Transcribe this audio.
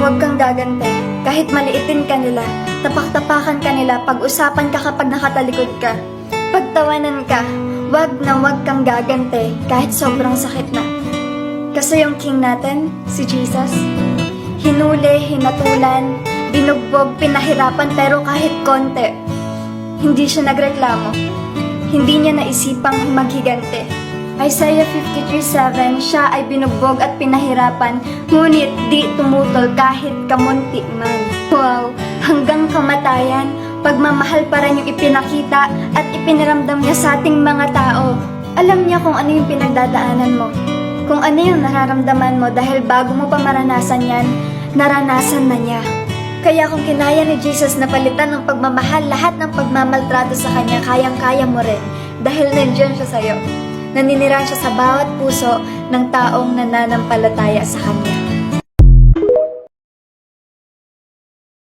huwag kang gagante. Kahit maliitin ka nila, tapak-tapakan ka nila, pag-usapan ka kapag nakatalikod ka. Pagtawanan ka, huwag na huwag kang gagante kahit sobrang sakit na. Kasi yung king natin, si Jesus, hinuli, hinatulan, binugbog, pinahirapan pero kahit konti, hindi siya nagreklamo. Hindi niya naisipang maghigante. Isaiah 53:7, siya ay binugbog at pinahirapan, ngunit di tumutol kahit kamunti man. Wow! Hanggang kamatayan, pagmamahal pa rin yung ipinakita at ipiniramdam niya sa ating mga tao. Alam niya kung ano yung pinagdadaanan mo, kung ano yung nararamdaman mo dahil bago mo pa maranasan yan, naranasan na niya. Kaya kung kinaya ni Jesus na palitan ng pagmamahal lahat ng pagmamaltrato sa kanya, kayang-kaya mo rin dahil nandiyan siya sa'yo. Naninirahan siya sa bawat puso ng taong nananampalataya sa kanya.